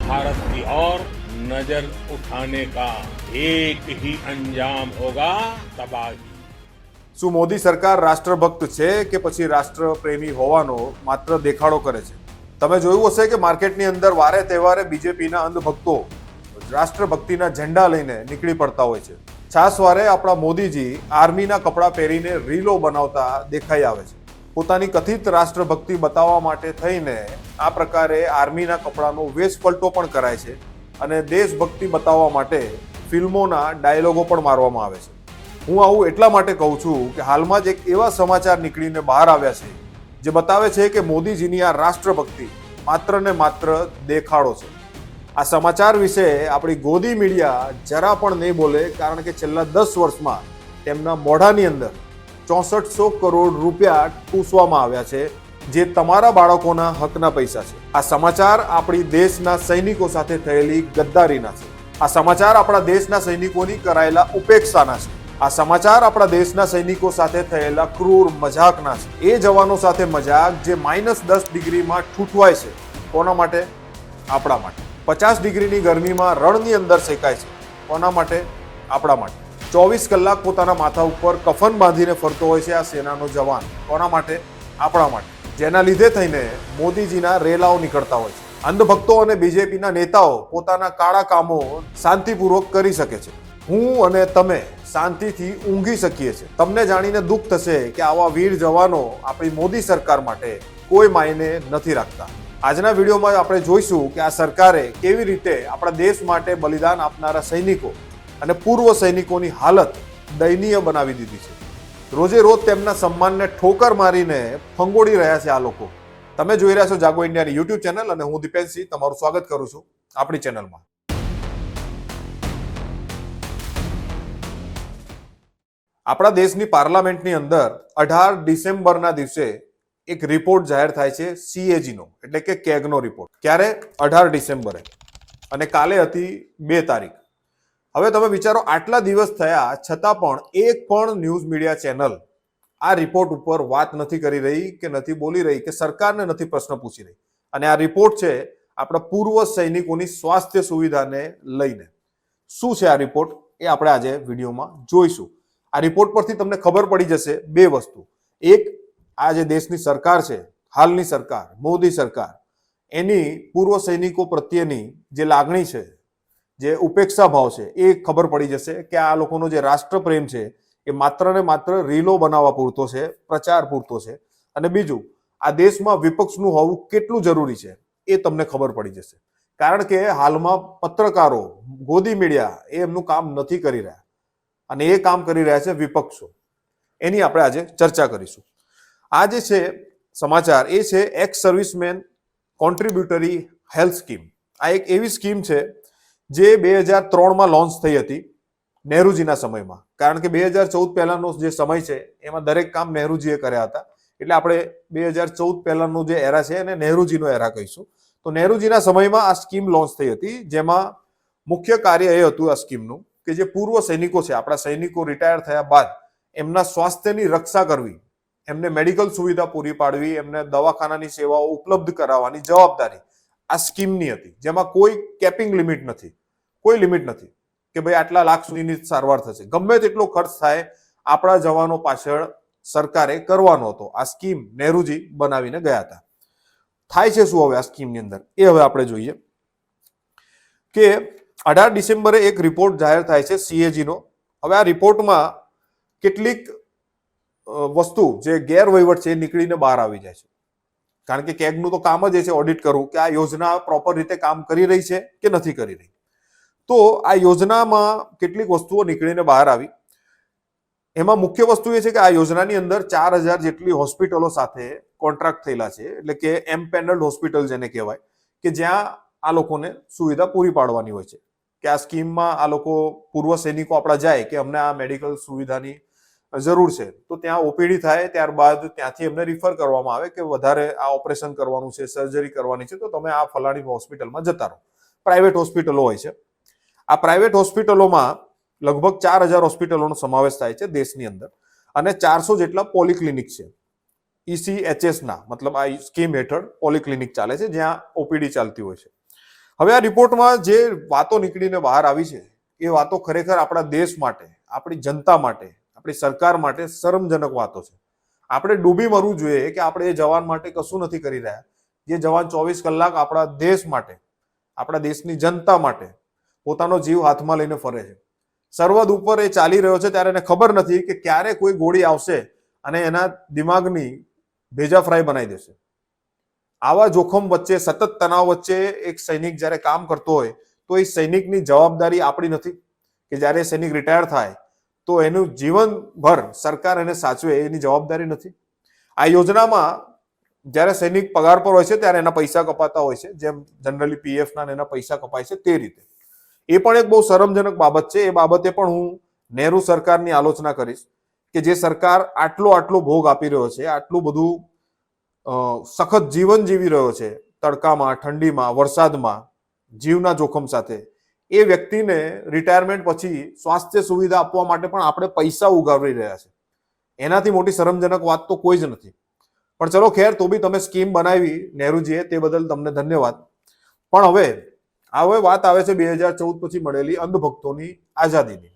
भारत की ओर नजर उठाने का एक ही अंजाम होगा, तबाही। શું મોદી સરકાર રાષ્ટ્રભક્ત છે કે પછી રાષ્ટ્રપ્રેમી હોવાનો માત્ર દેખાડો કરે છે? તમે જોયું હશે કે માર્કેટની અંદર વારે તહેવારે બીજેપીના અંધભક્તો રાષ્ટ્રભક્તિના ઝંડા લઈને નીકળી પડતા હોય છે. છાસવારે આપણા મોદીજી આર્મીના કપડાં પહેરીને રીલો બનાવતા દેખાઈ આવે છે. પોતાની કથિત રાષ્ટ્રભક્તિ બતાવવા માટે થઈને આ પ્રકારે આર્મીના કપડાનો વેશ પલટો પણ કરાય છે અને દેશભક્તિ બતાવવા માટે ફિલ્મોના ડાયલોગો પણ મારવામાં આવે છે. હું આવું એટલા માટે કહું છું કે હાલમાં જ એક એવા સમાચાર નીકળીને બહાર આવ્યા છે જે બતાવે છે કે મોદીજીની આ રાષ્ટ્રભક્તિ માત્ર ને માત્ર દેખાડો છે. આ સમાચાર વિશે આપણી ગોદી મીડિયા જરા પણ નહીં બોલે, કારણ કે છેલ્લા 10 વર્ષમાં તેમના મોઢાની અંદર 6400 કરોડ રૂપિયા ટૂસવામાં આવ્યા છે, જે તમારા બાળકોના હકના પૈસા છે. આ સમાચાર આપણી દેશના સૈનિકો સાથે થયેલી ગદ્દારીના છે. આ સમાચાર આપણા દેશના સૈનિકોની કરાયેલા ઉપેક્ષાના છે. આ સમાચાર આપણા દેશના સૈનિકો સાથે થયેલા ક્રૂર મજાકના છે. એ જવાનો સાથે મજાક જે -10 ડિગ્રીમાં ઠૂઠવાય છે. કોના માટે? આપણા માટે. 50 ડિગ્રીની ગરમીમાં રણની અંદર શેકાય છે. કોના માટે? આપણા માટે. 24 કલાક પોતાના માથા ઉપર કફન બાંધીને ફરતો હોય છે આ સેનાનો જવાન. કોના માટે? આપણા માટે. જેના લીધે થઈને મોદીજીના રેલાઓ નીકળતા હોય છે. અંધભક્તો અને બીજેપીના નેતાઓ પોતાના કાળા કામો શાંતિપૂર્વક કરી શકે છે. હું અને તમે શાંતિથી ઊંઘી શકીએ છીએ. તમને જાણીને દુઃખ થશે કે આવા વીર જવાનો આપણી મોદી સરકાર માટે કોઈ માયને નથી રાખતા. આજના વિડીયોમાં આપણે જોઈશું કે આ સરકારે કેવી રીતે આપણા દેશ માટે બલિદાન આપનારા સૈનિકો અને પૂર્વ સૈનિકોની હાલત દયનીય બનાવી દીધી છે. રોજે રોજ તેમના સન્માનને ઠોકર મારીને ફંગોળી રહ્યા છે આ લોકો. તમે જોઈ રહ્યા છો જાગો ઇન્ડિયાની યુટ્યુબ ચેનલ અને હું દીપેનસિંહ તમારું સ્વાગત કરું છું આપણી ચેનલમાં. આપણા દેશની પાર્લામેન્ટની અંદર 18 ડિસેમ્બરના દિવસે એક રિપોર્ટ જાહેર થાય છે CAG નો, એટલે કે કેગનો રિપોર્ટ. ક્યારે? 18 ડિસેમ્બરે. અને કાલે હતી 2 તારીખ. હવે તમે વિચારો, આટલા દિવસ થયા છતાં પણ એક પણ ન્યૂઝ મીડિયા ચેનલ આ રિપોર્ટ ઉપર વાત નથી કરી રહી કે નથી બોલી રહી કે સરકારને નથી પ્રશ્ન પૂછી રહી. અને આ રિપોર્ટ છે આપણા પૂર્વ સૈનિકોની સ્વાસ્થ્ય સુવિધાને લઈને. શું છે આ રિપોર્ટ એ આપણે આજે વિડીયોમાં જોઈશું. આ રિપોર્ટ પરથી તમને ખબર પડી જશે બે વસ્તુ. એક, આ જે દેશની સરકાર છે, હાલની સરકાર, મોદી સરકાર, એની પૂર્વ સૈનિકો પ્રત્યેની જે લાગણી છે, જે ઉપેક્ષા ભાવ છે, એ ખબર પડી જશે કે આ લોકોનો જે રાષ્ટ્રપ્રેમ છે એ માત્ર ને માત્ર રીલો બનાવવા પૂરતો છે, પ્રચાર પૂરતો છે. અને બીજું, આ દેશમાં વિપક્ષનું હોવું કેટલું જરૂરી છે એ તમને ખબર પડી જશે. કારણ કે હાલમાં પત્રકારો, ગોદી મીડિયા એ એમનું કામ નથી કરી રહ્યા અને એ કામ કરી રહ્યા છે વિપક્ષો. એની આપણે આજે ચર્ચા કરીશું. આ જે છે સમાચાર એ છે x servicemen contributory health scheme. આ એક એવી સ્કીમ છે જે 2003માં લોન્ચ થઈ હતી નહેરુજીના સમયમાં. કારણ કે 2014 પહેલાનો જે સમય છે એમાં દરેક કામ નહેરુજીએ કર્યા હતા, એટલે આપણે 2014 પહેલાનો જે એરા છે એને નહેરુજીનો એરા કહીશું. તો નહેરુજીના સમયમાં આ સ્કીમ લોન્ચ થઈ હતી, જેમાં મુખ્ય કાર્ય એ હતું આ સ્કીમનું કે જે પૂર્વ સૈનિકો છે, આપણા સૈનિકો રિટાયર થયા બાદ એમના સ્વાસ્થ્યની રક્ષા કરવી, એમને મેડિકલ સુવિધા પૂરી પાડવી, એમને દવાખાનાની સેવાઓ ઉપલબ્ધ કરાવવાની જવાબદારી આ સ્કીમની હતી. જેમાં કોઈ કેપિંગ લિમિટ નથી, કોઈ લિમિટ નથી કે ભાઈ આટલા લાખ સુધીની સારવાર થશે. ગમે તેટલો ખર્ચ થાય આપણા જવાનો પાછળ સરકારે કરવાનો હતો. આ સ્કીમ નહેરુજી બનાવીને ગયા હતા. થાય છે શું હવે આ સ્કીમની અંદર એ હવે આપણે જોઈએ કે 18 ડિસેમ્બરે એક રિપોર્ટ જાહેર થાય છે CAG નો. હવે આ રિપોર્ટમાં કેટલીક વસ્તુ જે ગેરવહીવટ છે એ નીકળીને બહાર આવી જાય છે. કારણ કે કેગનું તો કામ જ એ છે ઓડિટ કરવું કે આ યોજના પ્રોપર રીતે કામ કરી રહી છે કે નથી કરી રહી. તો આ યોજનામાં કેટલીક વસ્તુઓ નીકળીને બહાર આવી. એમાં મુખ્ય વસ્તુ એ છે કે આ યોજનાની અંદર 4000 જેટલી હોસ્પિટલો સાથે કોન્ટ્રાક્ટ થયેલા છે, એટલે કે એમ્પેનલ્ડ હોસ્પિટલ જેને કહેવાય, કે જ્યાં આ લોકોને સુવિધા પૂરી પાડવાની હોય છે. કે આ સ્કીમમાં આ લોકો પૂર્વ સૈનિકો આપણા જાય કે અમને આ મેડિકલ સુવિધાની જરૂર છે, તો ત્યાં OPD થાય, ત્યારબાદ ત્યાંથી એમને રિફર કરવામાં આવે કે વધારે આ ઓપરેશન કરવાનું છે, સર્જરી કરવાની છે, તો તમે આ ફલાણી હોસ્પિટલમાં જતા રહો. પ્રાઇવેટ હોસ્પિટલો હોય છે. આ પ્રાઇવેટ હોસ્પિટલોમાં લગભગ 4000 હોસ્પિટલોનો સમાવેશ થાય છે દેશની અંદર, અને 400 જેટલા પોલિક્લિનિક છે. ECHS ના મતલબ આ સ્કીમ હેઠળ પોલિક્લિનિક ચાલે છે જ્યાં OPD ચાલતી હોય છે. હવે આ રિપોર્ટમાં જે વાતો નીકળીને બહાર આવી છે એ વાતો ખરેખર આપણા દેશ માટે, આપણી જનતા માટે, આપણી સરકાર માટે શરમજનક વાતો છે. આપણે ડૂબી મરવું જોઈએ કે આપણે એ જવાન માટે કશું નથી કરી રહ્યા. જે જવાન 24 કલાક આપણા દેશ માટે, આપણા દેશની જનતા માટે પોતાનો જીવ હાથમાં લઈને ફરે છે. સરહદ ઉપર એ ચાલી રહ્યો છે ત્યારે એને ખબર નથી કે ક્યારે કોઈ ગોળી આવશે અને એના દિમાગની ભેજા ફ્રાય બનાવી દેશે. આવા જોખમ વચ્ચે, સતત તણાવ વચ્ચે એક સૈનિક જ્યારે કામ કરતો હોય તો એ સૈનિકની જવાબદારી આપણી નથી કે જ્યારે સૈનિક રિટાયર થાય તો એનું જીવનભર સરકાર એને સાચવે, એની જવાબદારી નથી. આ યોજનામાં જ્યારે સૈનિક પગાર પર હોય છે ત્યારે એના પૈસા કપાતા હોય છે, જેમ જનરલી પીએફ ના એના પૈસા કપાય છે તે રીતે. એ પણ એક બહુ શરમજનક બાબત છે. એ બાબતે પણ હું નહેરુ સરકારની આલોચના કરીશ કે જે સરકાર આટલો ભોગ આપી રહ્યો છે, આટલું બધું સખત જીવન જીવી રહ્યો છે, તડકામાં, ઠંડીમાં, વરસાદમાં, જીવના જોખમ સાથે, એ વ્યક્તિને રિટાયરમેન્ટ પછી સ્વાસ્થ્ય સુવિધા આપવા માટે પણ આપણે પૈસા ઉગાવી રહ્યા છે. એનાથી મોટી શરમજનક વાત તો કોઈ જ નથી. પણ ચલો ખેર, તો બી તમે સ્કીમ બનાવી નહેરુજીએ, તે બદલ તમને ધન્યવાદ. પણ હવે વાત આવે છે 2014 પછી મળેલી અંધભક્તોની આઝાદીની.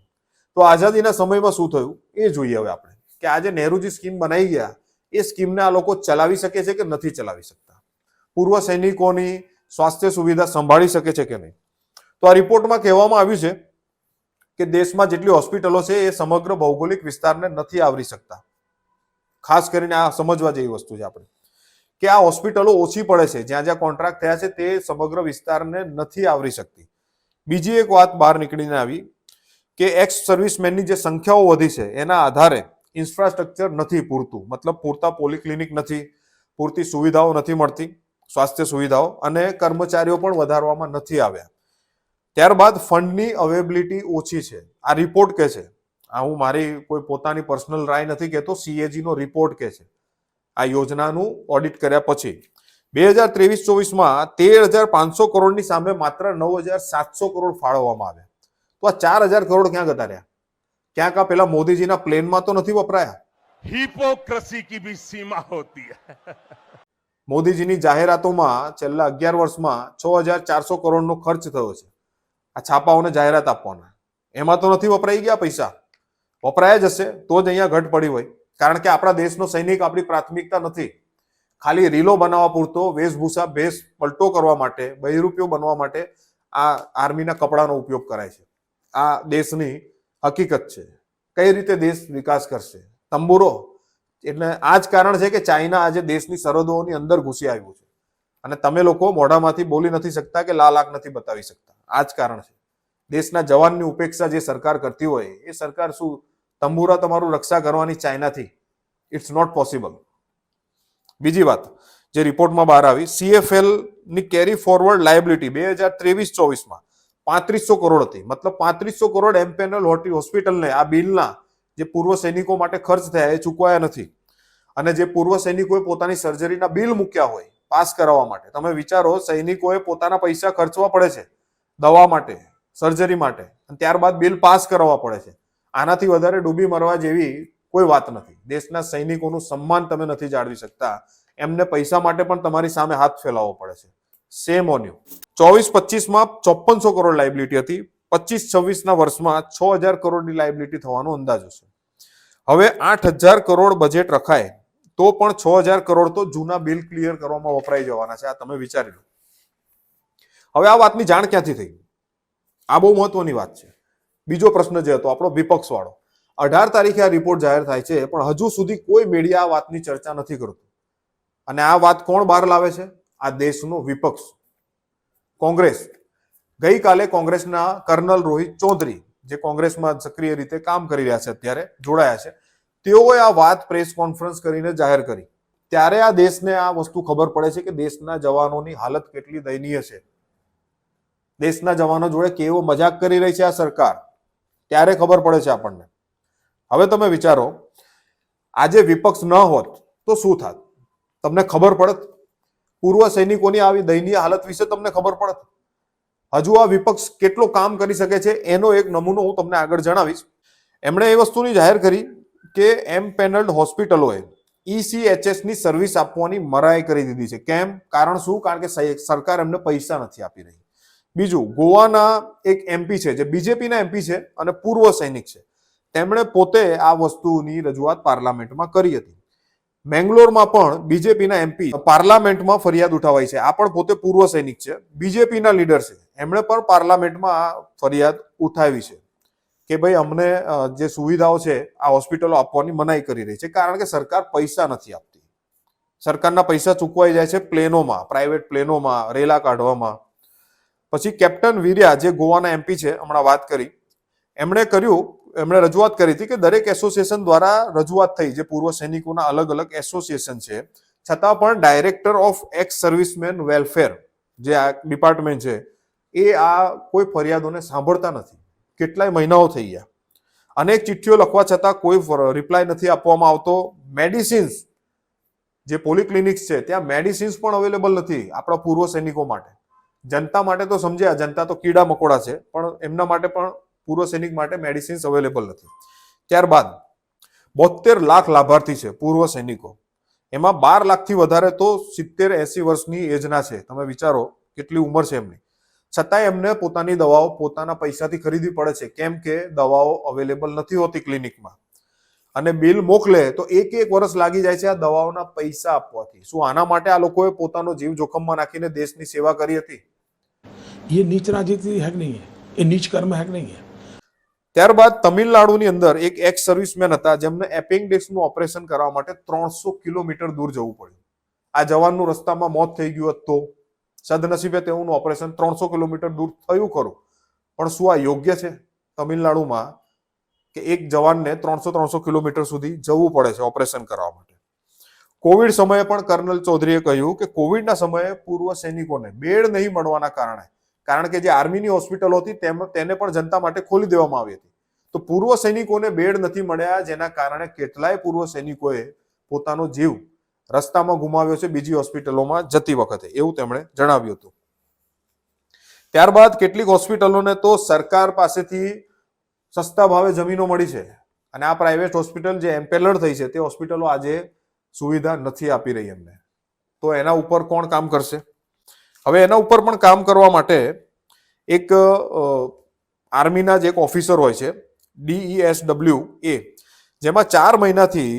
તો આઝાદીના સમયમાં શું થયું એ જોઈએ હવે આપણે, કે આજે નહેરુજી સ્કીમ બનાવી ગયા, એ સ્કીમને આ લોકો ચલાવી શકે છે કે નથી ચલાવી શકતા? પૂર્વ સૈનિકોની સ્વાસ્થ્ય સુવિધા સંભાળી શકે છે કે નહીં? તો આ રિપોર્ટમાં કહેવામાં આવ્યું છે કે દેશમાં જેટલી હોસ્પિટલો છે એ સમગ્ર ભૌગોલિક વિસ્તારને નથી આવરી શકતા. ખાસ કરીને આ સમજવા જેવી વસ્તુ છે આપણે, કે આ હોસ્પિટલો ઓછી પડે છે, જ્યાં જ્યાં કોન્ટ્રાક્ટ થયા છે તે સમગ્ર વિસ્તારને નથી આવરી શકતી. બીજી એક વાત બહાર નીકળીને આવી કે એક્સ સર્વિસમેનની જે સંખ્યાઓ વધી છે એના આધારે ઇન્ફ્રાસ્ટ્રક્ચર નથી પૂરતું, મતલબ પૂરતા પોલિક્લિનિક નથી, પૂરતી સુવિધાઓ નથી મળતી, સ્વાસ્થ્ય સુવિધાઓ, અને કર્મચારીઓ પણ વધારવામાં નથી આવ્યા. ત્યારબાદ ફંડની અવેબિલિટી ઓછી છે. આ રિપોર્ટ કે છે, આ હું મારી કોઈ પોતાની પર્સનલ રાય નથી કહેતો, CAG નો રિપોર્ટ કે છે. આ યોજનાનું ઓડિટ કર્યા પછી 2023-24માં 13,500 કરોડની સામે માત્ર 9,700 કરોડ ફાળવવામાં આવ્યા. તો આ 4,000 કરોડ ક્યાં જતા રહ્યા? ક્યાંક આ પેલા મોદીજીના પ્લેનમાં તો નથી વપરાયા? हिपोक्रेसी की भी सीमा होती है. મોદીજીની જાહેરાતોમાં છેલ્લા 11 વર્ષમાં 6,400 કરોડનો ખર્ચ થયો છે આ છાપાઓને જાહેરાત આપવાના. એમાં તો નથી વપરાઈ ગયા પૈસા? વપરાયા જ હશે તો જ અહીંયા ઘટ પડી હોય. કારણ કે આપણા દેશનો સૈનિક આપણી પ્રાથમિકતા નથી. ખાલી રીલો બનાવવા પૂરતો, વેશભૂષા ભેસ પલટો કરવા માટે, બહિરૂપિયો બનવા માટે આ આર્મીના કપડાનો ઉપયોગ કરાય છે. આ દેશની હકીકત છે. કઈ રીતે દેશ વિકાસ કરશે? તંબુરો. એટલે આ જ કારણ છે કે ચાઇના આજે દેશની સરહદોની અંદર ઘૂસી આવ્યું છે અને તમે લોકો મોઢામાંથી બોલી નથી શકતા કે લાલ આંખ નથી બતાવી શકતા. આ જ કારણ છે. દેશના જવાનની ઉપેક્ષા જે સરકાર કરતી હોય એ સરકાર શું તંબુરા તમારું રક્ષા કરવાની ચાઇનાથી? It's not possible. બીજી વાત જે રિપોર્ટમાં બહાર આવી, CFL ની કેરી ફોરવર્ડ લાયબિલિટી 2023-24માં 3500 કરોડ હતી. મતલબ 3500 કરોડ એમપેનલ હોસ્પિટલને આ બિલના જે પૂર્વ સૈનિકો માટે ખર્ચ થયા એ ચૂકવાયા નથી. અને જે પૂર્વ સૈનિકોએ પોતાની સર્જરીના બિલ મૂક્યા હોય પાસ કરાવવા માટે, તમે વિચારો, સૈનિકોએ પોતાના પૈસા ખર્ચવા પડે છે દવા માટે, સર્જરી માટે, અને ત્યારબાદ બિલ પાસ કરાવવા પડે છે. આનાથી વધારે ડૂબી મરવા જેવી કોઈ વાત નથી. દેશના સૈનિકોનું સન્માન તમે નથી જાળવી શકતા, એમને પૈસા માટે પણ તમારી સામે હાથ ફેલાવવો પડે છે. Same on you. 24-25માં 5,400 કરોડ લાયબિલિટી હતી. 25-26ના વર્ષમાં 6,000 કરોડની લાયબિલિટી થવાનો અંદાજ છે. હવે 8,000 કરોડ બજેટ રખાય તો પણ 6,000 કરોડ તો જૂના બિલ ક્લિયર કરવામાં વપરાઈ જવાના છે. આ તમે વિચારી લો. હવે આ વાતની જાણ ક્યાંથી થઈ? આ બહુ મહત્વની વાત છે. બીજો પ્રશ્ન જે હતો આપણો વિપક્ષ વાળો, 18 તારીખે આ રિપોર્ટ જાહેર થાય છે પણ હજુ સુધી કોઈ મીડિયા આ વાતની ચર્ચા નથી કરતું. અને આ વાત કોણ બહાર લાવે છે? આ દેશનો વિપક્ષ, કોંગ્રેસ. ગઈકાલે કોંગ્રેસના કર્નલ રોહિત ચૌધરી, જે કોંગ્રેસમાં સક્રિય રીતે કામ કરી રહ્યા છે, અત્યારે જોડાયા છે, તેઓએ આ વાત પ્રેસ કોન્ફરન્સ કરીને જાહેર કરી. ત્યારે આ દેશને આ વસ્તુ ખબર પડે છે કે દેશના જવાનોની હાલત કેટલી દયનીય છે. દેશના જવાનો જોડે કેવો મજાક કરી રહી છે આ સરકાર, ત્યારે ખબર પડે છે આપણને. હવે તમે વિચારો, આજે વિપક્ષ ન હોત તો શું થાત? તમને ખબર પડત? પૂર્વ સૈનિકોની આવી દયનીય હાલત વિશે તમને ખબર પડત? હજુ આ વિપક્ષ કેટલો કામ કરી શકે છે એનો એક નમૂનો હું તમને આગળ જણાવીશ. એમણે એ વસ્તુની જાહેર કરી કે એમપેનલ્ડ હોસ્પિટલોએ ECHS ની સર્વિસ આપવાની મરાઈ કરી દીધી છે. કેમ? કારણ શું? કારણ કે સરકાર એમને પૈસા નથી આપી રહી. બીજું, ગોવાના એક એમપી છે જે બીજેપીના એમપી છે અને પૂર્વ સૈનિક છે, તેમણે પોતે આ વસ્તુની રજૂઆત પાર્લામેન્ટમાં કરી હતી. બેંગ્લોરમાં પણ બીજેપીના એમપી પાર્લામેન્ટમાં ફરિયાદ ઉઠાવાઈ છે. આ પણ પોતે પૂર્વ સૈનિક છે, બીજેપીના લીડર છે, એમણે પણ પાર્લામેન્ટમાં આ ફરિયાદ ઉઠાવી છે કે ભાઈ અમને જે સુવિધાઓ છે આ હોસ્પિટલો આપવાની મનાઈ કરી રહી છે, કારણ કે સરકાર પૈસા નથી આપતી. સરકારના પૈસા ચૂકવાઈ જાય છે પ્લેનોમાં, પ્રાઇવેટ પ્લેનોમાં, રેલા કાઢવામાં. પછી કેપ્ટન વીર્યા જે ગોવાના એમપી છે, હમણાં વાત કરી, એમણે રજૂઆત કરી હતી કે દરેક એસોસિએશન દ્વારા રજૂઆત થઈ, જે પૂર્વ સૈનિકોના અલગ અલગ એસોસિએશન છે, છતાં પણ director of x servicemen welfare જે આ ડિપાર્ટમેન્ટ છે એ આ કોઈ ફરિયાદોને સાંભળતા નથી. કેટલાય મહિનાઓ થઈ ગયા, અનેક ચિઠ્ઠીઓ લખવા છતાં કોઈ રિપ્લાય નથી આપવામાં આવતો. મેડિસિન્સ, જે પોલીક્લિનિક્સ છે ત્યાં મેડિસિન્સ પણ અવેલેબલ નથી આપણા પૂર્વ સૈનિકો માટે. જનતા માટે તો સમજ્યા, જનતા તો કીડા મકોડા છે, પણ એમના માટે પણ, પૂર્વ સૈનિક માટે મેડિસિન્સ અવેલેબલ નથી. ત્યારબાદ 72 લાખ લાભાર્થી છે પૂર્વ સૈનિકો, એમાં 12 લાખથી વધારે તો 70-80 વર્ષની એજના છે. તમે વિચારો કેટલી ઉંમર છે એમની, છતાંય એમને પોતાની દવાઓ પોતાના પૈસાથી ખરીદવી પડે છે, કેમ કે દવાઓ અવેલેબલ નથી હોતી ક્લિનિકમાં. અને બિલ મોકલે તો એક વર્ષ લાગી જાય છે આ દવાઓના પૈસા આપવાથી. શું આના માટે આ લોકોએ પોતાનો જીવ જોખમમાં નાખીને દેશની સેવા કરી હતી? ये नीच राजनीति है कि नहीं है, ये नीच कर्म है कि नहीं है. ત્યારબાદ તમિલનાડુની અંદર એક એક્સ સર્વિસમેન હતા જેમને એપેન્ડિક્સનું ઓપરેશન કરવા માટે 300 કિલોમીટર દૂર જવું પડ્યું. આ જવાનનું રસ્તામાં મોત થઈ ગયું તો સદનસીબે તેઓનું ઓપરેશન 300 કિલોમીટર દૂર થયું ખરું, પણ શું આ યોગ્ય છે તમિલનાડુમાં કે એક જવાનને 300 કિલોમીટર સુધી જવું પડે છે ઓપરેશન કરવા માટે? કોવિડ સમયે પણ કર્નલ ચૌધરીએ કહ્યું કે કોવિડના સમયે પૂર્વ સૈનિકોને બેડ નહીં મળવાના કારણે, કારણ કે જે આર્મીની હોસ્પિટલો હતી તેને પણ જનતા માટે ખોલી દેવામાં આવી હતી, તો પૂર્વ સૈનિકોને બેડ નથી મળ્યા, જેના કારણે કેટલાય પૂર્વ સૈનિકોએ પોતાનો જીવ રસ્તામાં ગુમાવ્યો છે બીજી હોસ્પિટલોમાં જતી વખતે, એવું તેમણે જણાવ્યું હતું. ત્યારબાદ કેટલીક હોસ્પિટલોને તો સરકાર પાસેથી સસ્તા ભાવે જમીનો મળી છે, અને આ પ્રાઇવેટ હોસ્પિટલ જે એમ્પેલર થઈ છે તે હોસ્પિટલો આજે સુવિધા નથી આપી રહી એમને. તો એના ઉપર કોણ કામ કરશે? હવે એના ઉપર પણ કામ કરવા માટે એક આર્મીના જ એક ઓફિસર હોય છે, DESWA, જેમાં 4 મહિનાથી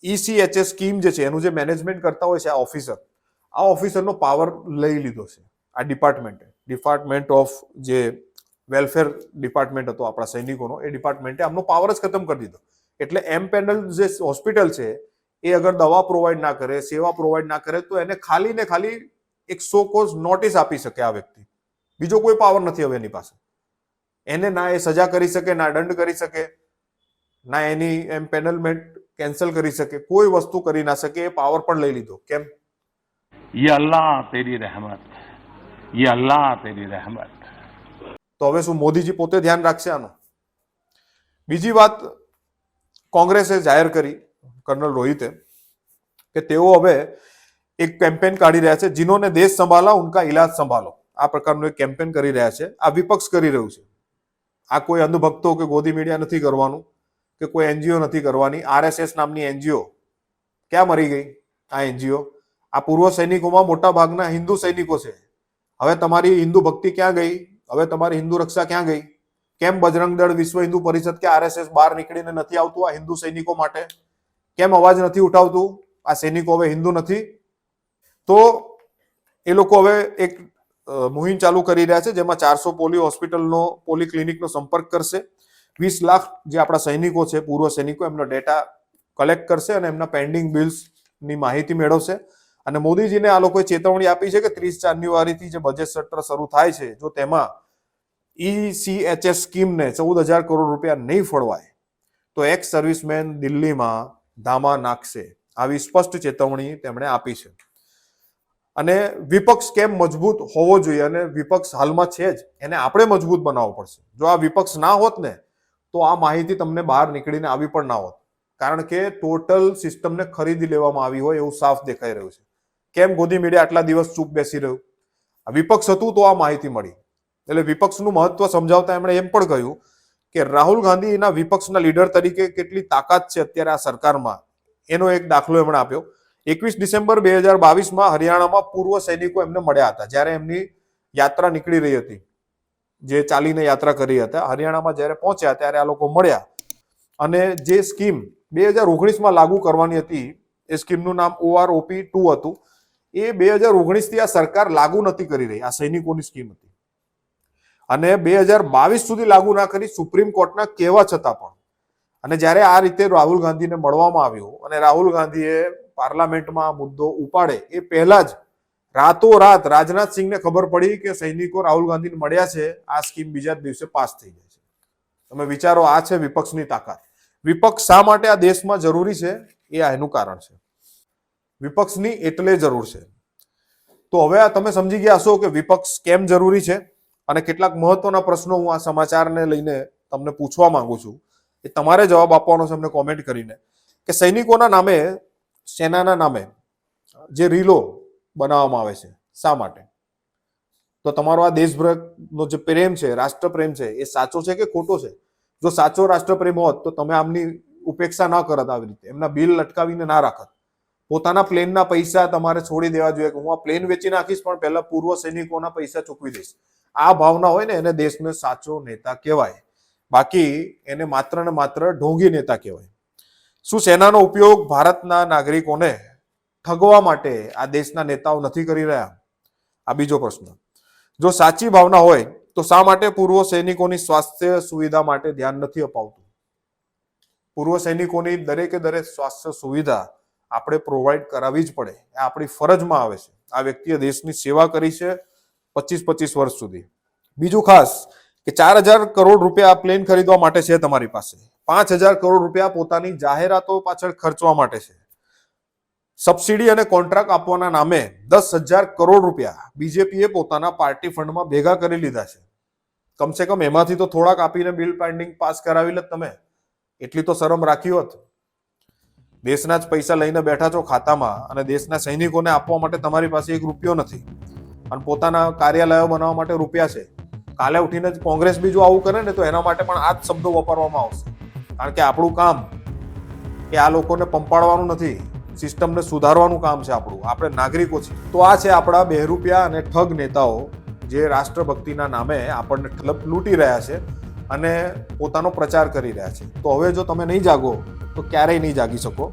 ECHS સ્કીમ જે છે એનું જે મેનેજમેન્ટ કરતા હોય છે આ ઓફિસરનો પાવર લઈ લીધો છે આ ડિપાર્ટમેન્ટ ઓફ જે વેલફેર ડિપાર્ટમેન્ટ હતો આપણા સૈનિકોનો, એ ડિપાર્ટમેન્ટે આમનો પાવર જ ખતમ કરી દીધો. એટલે એમ્પેનલ જે હોસ્પિટલ છે એ અગર દવા પ્રોવાઈડ ના કરે, સેવા પ્રોવાઈડ ના કરે, તો એને ખાલી ને ખાલી એક સો કોઝ નોટિસ આપી શકે આ વ્યક્તિ. બીજો કોઈ પાવર નથી હવે એની પાસે. એને ના એ સજા કરી શકે, ના દંડ કરી શકે, ના એની એમ્પેનલમેન્ટ કેન્સલ કરી શકે, કોઈ વસ્તુ કરી ના શકે. એ પાવર પણ લઈ લીધો. કેમ? ये अल्लाह तेरी रहमत, ये अल्लाह तेरी रहमत. તો હવે શું મોદીજી પોતે ધ્યાન રાખશે આનું? બીજી વાત કોંગ્રેસે જાહેર કરી, કર્નલ રોહિતે, કે તેઓ હવે એક કેમ્પેન કાઢી રહ્યા છે, जिन्होंने देश संभाला उनका इलाज संभालो. આ પ્રકારનું એક કેમ્પેન કરી રહ્યા છે. આ વિપક્ષ કરી રહ્યું છે. આ કોઈ અંધભક્તો કે ગોદી મીડિયા નથી કરવાનું, કે કોઈ એનજીઓ નથી કરવાની. RSS નામની એનજીઓ ક્યાં મરી ગઈ? આ એનજીઓ આ પૂર્વ સૈનિકોમાં મોટા ભાગના હિન્દુ સૈનિકો છે. હવે તમારી હિન્દુ ભક્તિ ક્યાં ગઈ? હવે તમારી હિન્દુ રક્ષા ક્યાં ગઈ? કેમ બજરંગ દળ, વિશ્વ હિન્દુ પરિષદ કે RSS બહાર નીકળીને નથી આવતું આ હિન્દુ સૈનિકો માટે? કેમ અવાજ નથી ઉઠાવતું? આ સૈનિકો હવે હિન્દુ નથી? તો એ લોકો હવે એક મુહિમ ચાલુ કરી રહ્યા છે, જેમાં 400 પોલી ક્લિનિકનો સંપર્ક કરશે. 20 લાખ જે આપણા સૈનિકો છે, પૂર્વ સૈનિકો, એમનો ડેટા કલેક્ટ કરશે અને એમના પેન્ડિંગ બિલ્સની માહિતી મેળવશે. અને મોદીજીને આ લોકોએ ચેતવણી આપી છે કે 30 જાન્યુઆરીથી જે બજેટ સત્ર શરૂ થાય છે, જો તેમાં ECHS સ્કીમને 14,000 કરોડ રૂપિયા નહીં ફળવાય તો એક્સ સર્વિસમેન દિલ્હીમાં ધામા નાખશે. આવી સ્પષ્ટ ચેતવણી તેમણે આપી છે. અને વિપક્ષ કેમ મજબૂત હોવો જોઈએ, અને વિપક્ષ હાલમાં છે જ, એને આપણે મજબૂત બનાવવો પડશે. જો આ વિપક્ષ ના હોત ને તો આ માહિતી તમને બહાર નીકળીને આવી પણ ના હોત, કારણ કે ટોટલ સિસ્ટમને ખરીદી લેવામાં આવી હોય એવું સાફ દેખાઈ રહ્યું છે. કેમ ગોદી મીડિયા આટલા દિવસ ચૂપ બેસી રહ્યું? વિપક્ષ હતું તો આ માહિતી મળી. એટલે વિપક્ષનું મહત્વ સમજાવતા એમણે એમ પણ કહ્યું કે રાહુલ ગાંધીના વિપક્ષના લીડર તરીકે કેટલી તાકાત છે અત્યારે આ સરકારમાં, એનો એક દાખલો એમણે આપ્યો. 21 ડિસેમ્બર 2022માં હરિયાણામાં પૂર્વ સૈનિકો એમને મળ્યા હતા, જ્યારે એમની યાત્રા નીકળી રહી હતી, જે ચાલીને યાત્રા કરી હતા. હરિયાણામાં જ્યારે પહોંચ્યા ત્યારે આ લોકો મળ્યા અને જે સ્કીમ 2019માં લાગુ કરવાની હતી, એ સ્કીમનું નામ OROP2 હતું. એ 2019થી આ સરકાર લાગુ નથી કરી રહી. આ સૈનિકોની સ્કીમ હતી અને 2022 સુધી લાગુ ના કરી, સુપ્રીમ કોર્ટના કહેવા છતાં પણ. અને જ્યારે આ રીતે રાહુલ ગાંધીને મળવામાં આવ્યું અને રાહુલ ગાંધીએ પાર્લામેન્ટમાં આ મુદ્દો ઉપાડે એ પહેલા જ રાતોરાત રાજનાથ સિંહને ખબર પડી કે સૈનિકો રાહુલ ગાંધીને મળ્યા છે, આ સ્કીમ બીજા જ દિવસે પાસ થઈ જાય છે. તમે વિચારો, આ છે વિપક્ષની તાકાત. વિપક્ષ શા માટે આ દેશમાં જરૂરી છે, એ એનું કારણ છે. વિપક્ષની એટલે જરૂર છે. તો હવે આ તમે સમજી ગયા હશો કે વિપક્ષ કેમ જરૂરી છે અને કેટલાક મહત્વના પ્રશ્નો હું આ સમાચારને લઈને તમને પૂછવા માંગુ છું. એ તમારે જવાબ આપવાનો છે અમને કોમેન્ટ કરીને, કે સૈનિકોના નામે, સેનાના નામે જે રીલો બનાવવામાં આવે છે, શા માટે? તો તમારો આ દેશભક્તનો જે પ્રેમ છે, રાષ્ટ્રપ્રેમ છે, એ સાચો છે કે ખોટો છે? જો સાચો રાષ્ટ્રપ્રેમ હોત તો તમે આમની ઉપેક્ષા ના કરત, આવી રીતે એમના બિલ લટકાવીને ના રાખત. પોતાના પ્લેનના પૈસા તમારે છોડી દેવા જોઈએ કે હું આ પ્લેન વેચી નાખીશ પણ પહેલા પૂર્વ સૈનિકોના પૈસા ચૂકવી દઈશ. આ ભાવના હોય ને, એને દેશને સાચો નેતા કહેવાય. બાકી એને માત્ર ને માત્ર ઢોંગી નેતા કહેવાય. શું સેનાનો ઉપયોગ ભારતના નાગરિકોને ઠગવા માટે આ દેશના નેતાઓ નથી કરી રહ્યા? આ બીજો પ્રશ્ન. જો સાચી ભાવના હોય તો શા માટે પૂર્વ સૈનિકોની સ્વાસ્થ્ય સુવિધા માટે ધ્યાન નથી અપાવતું? પૂર્વ સૈનિકોની દરેકે દરેક સ્વાસ્થ્ય સુવિધા આપણે પ્રોવાઈડ કરાવવી જ પડે. એ આપણી ફરજમાં આવે છે. આ વ્યક્તિએ દેશની સેવા કરી છે 25 વર્ષ સુધી. બીજું ખાસ કે 4,000 કરોડ રૂપિયા પ્લેન ખરીદવા માટે છે તમારી પાસે, 5,000 કરોડ રૂપિયા પોતાની જાહેરાતો પાછળ ખર્ચવા માટે છે. સબસિડી અને કોન્ટ્રાક્ટ આપવાના નામે 10,000 કરોડ રૂપિયા બીજેપીએ પોતાના પાર્ટી ફંડમાં ભેગા કરી લીધા છે. કમસે કમ એમાંથી તો થોડાક આપીને બિલ પેન્ડિંગ પાસ કરાવી લે તમે. એટલી તો શરમ રાખી હોત. દેશના જ પૈસા લઈને બેઠા છો ખાતામાં અને દેશના સૈનિકોને આપવા માટે તમારી પાસે 1 રૂપિયો નથી અને પોતાના કાર્યાલયો બનાવવા માટે રૂપિયા છે. કાલે ઉઠીને જ કોંગ્રેસ બીજું આવું કરે ને તો એના માટે પણ આ જ શબ્દો વાપરવામાં આવશે. કારણ કે આપણું કામ એ આ લોકોને પંપાડવાનું નથી, સિસ્ટમને સુધારવાનું કામ છે આપણું. આપણે નાગરિકો છીએ. તો આ છે આપણા બહેરૂપિયા અને ઠગ નેતાઓ જે રાષ્ટ્રભક્તિના નામે આપણને લૂંટી રહ્યા છે અને પોતાનો પ્રચાર કરી રહ્યા છે. તો હવે જો તમે નહીં જાગો તો ક્યારેય નહીં જાગી શકો.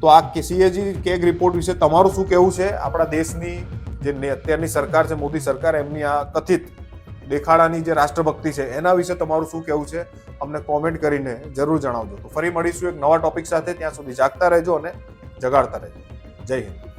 તો આ CAG કેગ રિપોર્ટ વિશે તમારું શું કહેવું છે? આપણા દેશની જે અત્યારની સરકાર છે, મોદી સરકાર, એમની આ કથિત દેખાડાની જે રાષ્ટ્રભક્તિ છે એના વિશે તમારું શું કહેવું છે? અમને કોમેન્ટ કરીને જરૂર જણાવજો. તો ફરી મળીશું એક નવા ટોપિક સાથે. ત્યાં સુધી જાગતા રહેજો અને જગાડતા રહેજો. જય હિન્દ.